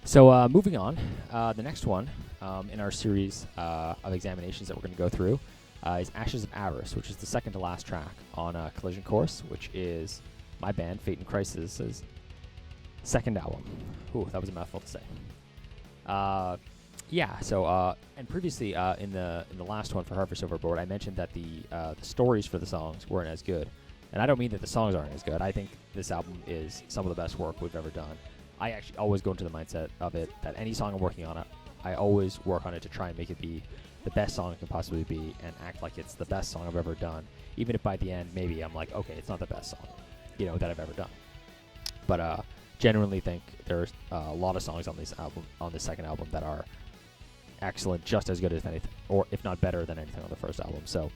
So moving on, the next one in our series of examinations that we're going to go through is Ashes of Avarice, which is the second to last track on Collision Course, which is my band, Fate and Crisis's second album. Ooh, that was a mouthful to say. And previously in the last one for Harvest Overboard, I mentioned that the stories for the songs weren't as good. And I don't mean that the songs aren't as good. I think this album is some of the best work we've ever done. I actually always go into the mindset of it that any song I'm working on, I always work on it to try and make it be the best song it can possibly be and act like it's the best song I've ever done. Even if by the end, maybe I'm like, okay, it's not the best song, that I've ever done. But genuinely think there's a lot of songs on this album, on this second album, that are excellent, just as good as anything, or if not better than anything on the first album. So,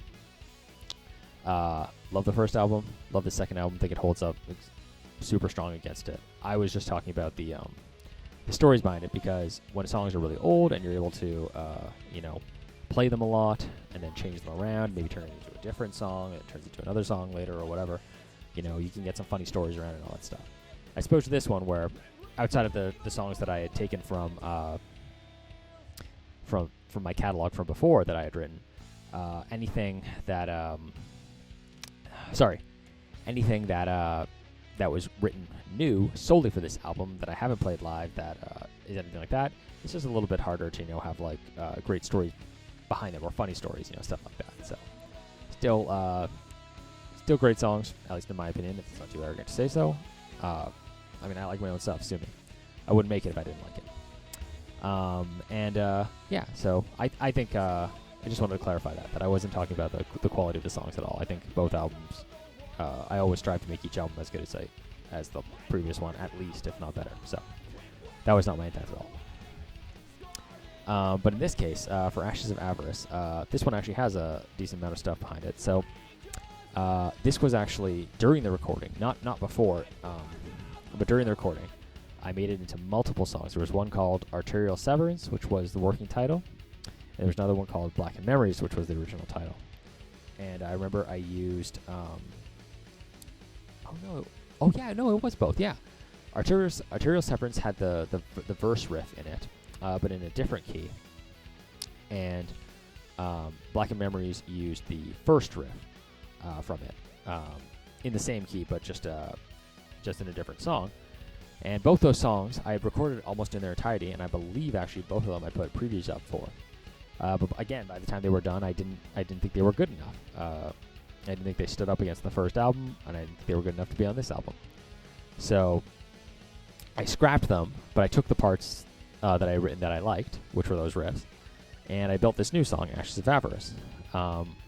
love the first album, love the second album, think it holds up super strong against it. I was just talking about the stories behind it, because when songs are really old and you're able to, play them a lot and then change them around, maybe turn it into a different song, it turns into another song later or whatever, you can get some funny stories around it and all that stuff. I suppose this one, where outside of the songs that I had taken from my catalog from before that I had written, anything that was written new solely for this album that I haven't played live, that is anything like that, it's just a little bit harder to have great stories behind them, or funny stories, stuff like that. So still great songs, at least in my opinion, if it's not too arrogant to say so. I like my own stuff, sue me. I wouldn't make it if I didn't like it. So I think I just wanted to clarify that I wasn't talking about the quality of the songs at all. I think both albums, I always strive to make each album as good as the previous one, at least, if not better. So that was not my intent at all. But in this case, for Ashes of Avarice, this one actually has a decent amount of stuff behind it. So this was actually during the recording, not before, but during the recording, I made it into multiple songs. There was one called Arterial Severance, which was the working title, and there was another one called Blackened Memories, which was the original title. And I remember I used, it was both, yeah. Arterial Severance had the verse riff in it, but in a different key. And Blackened Memories used the first riff from it, in the same key, but just in a different song. And both those songs I had recorded almost in their entirety, and I believe actually both of them I put previews up for. But again, by the time they were done, I didn't think they were good enough. I didn't think they stood up against the first album, and I didn't think they were good enough to be on this album. So I scrapped them, but I took the parts that I had written that I liked, which were those riffs, and I built this new song, Ashes of Avarice,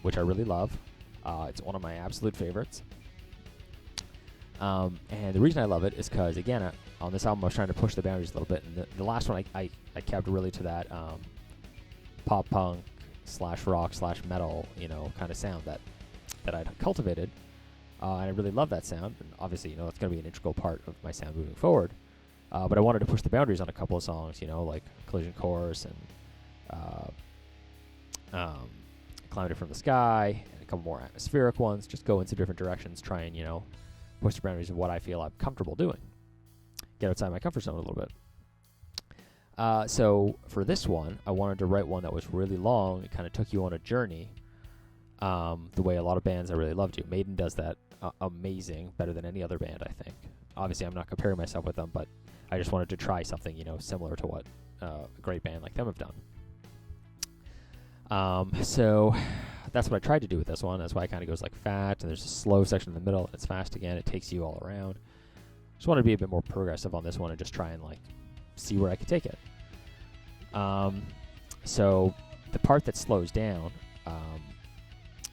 which I really love. It's one of my absolute favorites. And the reason I love it is because, again, on this album I was trying to push the boundaries a little bit, and the last one I kept really to that pop punk / rock / metal, kind of sound that I'd cultivated, and I really love that sound, and obviously, that's going to be an integral part of my sound moving forward. But I wanted to push the boundaries on a couple of songs, like Collision Course and Climbed It From the Sky, and a couple more atmospheric ones, just go in some different directions, try and, push the boundaries of what I feel I'm comfortable doing. Get outside my comfort zone a little bit. So for this one, I wanted to write one that was really long. It kind of took you on a journey, the way a lot of bands I really love do. Maiden does that amazing, better than any other band, I think. Obviously, I'm not comparing myself with them, but I just wanted to try something, similar to what a great band like them have done. So that's what I tried to do with this one. That's why it kind of goes like fat, and there's a slow section in the middle, and it's fast again. It takes you all around. Just wanted to be a bit more progressive on this one and just try and see where I could take it. So the part that slows down,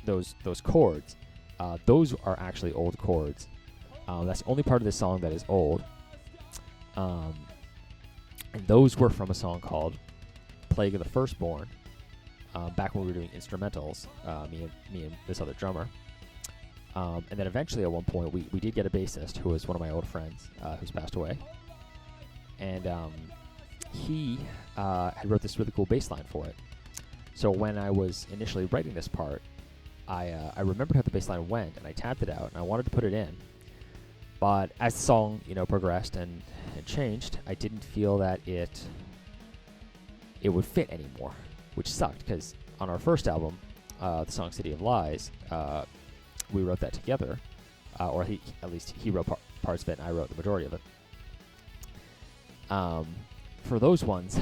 those chords, those are actually old chords. That's the only part of this song that is old. And those were from a song called Plague of the Firstborn, back when we were doing instrumentals, me and this other drummer. And then eventually at one point we did get a bassist who was one of my old friends, who's passed away. And he had wrote this really cool bass line for it. So when I was initially writing this part, I remembered how the bass line went, and I tapped it out, and I wanted to put it in. But as the song, progressed and changed, I didn't feel that it would fit anymore, which sucked because on our first album, the song "City of Lies," we wrote that together, or at least he wrote parts of it, and I wrote the majority of it. For those ones,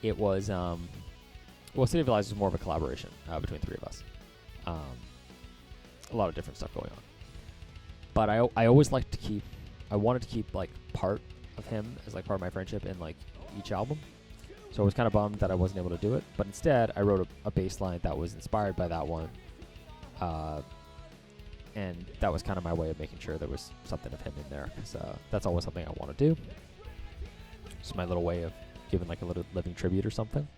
it was "City of Lies" was more of a collaboration between three of us. A lot of different stuff going on. But I always liked to keep, I wanted to keep like part of him as like part of my friendship in like each album. So I was kind of bummed that I wasn't able to do it. But instead, I wrote a bass line that was inspired by that one. And that was kind of my way of making sure there was something of him in there. Because that's always something I want to do. It's my little way of giving like a little living tribute or something.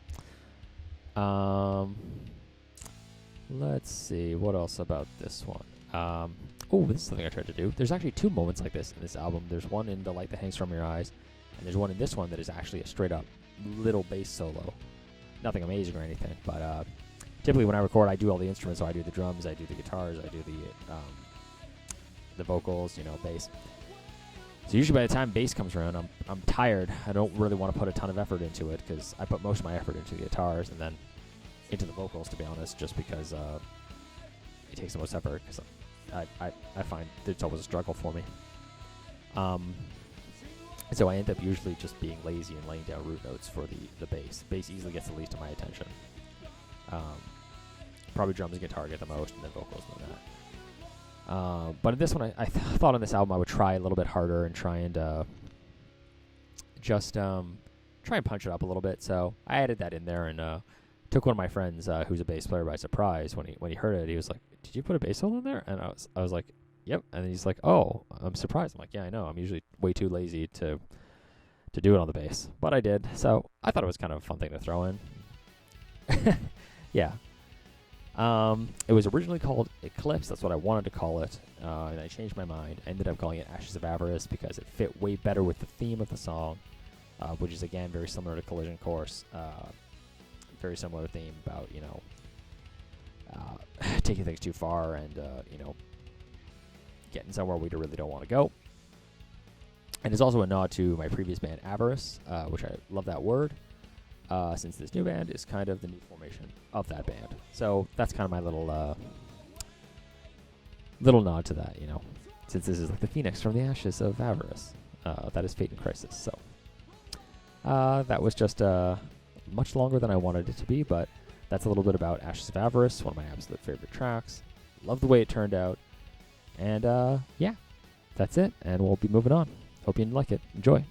Let's see, what else about this one? This is something I tried to do. There's actually two moments like this in this album. There's one in The Light That Hangs From Your Eyes, and there's one in this one that is actually a straight up little bass solo. Nothing amazing or anything, but typically when I record, I do all the instruments. So I do the drums, I do the guitars, I do the vocals, bass. So usually by the time bass comes around, I'm tired. I don't really want to put a ton of effort into it because I put most of my effort into the guitars and then into the vocals, to be honest, just because it takes the most effort. Because I find it's always a struggle for me. So I end up usually just being lazy and laying down root notes for the bass. Bass easily gets the least of my attention. Probably drums and guitar get the most, and then vocals and that. But in this one, I thought on this album I would try a little bit harder and try and try and punch it up a little bit. So I added that in there and took one of my friends who's a bass player by surprise. When he heard it, he was like, "Did you put a bass solo in there?" And I was like, "Yep." And he's like, "Oh, I'm surprised." I'm like, "Yeah, I know. I'm usually way too lazy to do it on the bass, but I did." So I thought it was kind of a fun thing to throw in. Yeah. It was originally called Eclipse. That's what I wanted to call it, and I changed my mind. I ended up calling it Ashes of Avarice because it fit way better with the theme of the song, which is again very similar to Collision Course. Very similar theme about taking things too far and getting somewhere we really don't want to go. And it's also a nod to my previous band Avarice, which I love that word. Since this new band is kind of the new formation of that band. So that's kind of my little nod to that, since this is like the phoenix from the ashes of Avarice. That is Fate and Crisis. So that was just much longer than I wanted it to be, but that's a little bit about Ashes of Avarice, one of my absolute favorite tracks. Love the way it turned out. And yeah, that's it. And we'll be moving on. Hope you like it. Enjoy.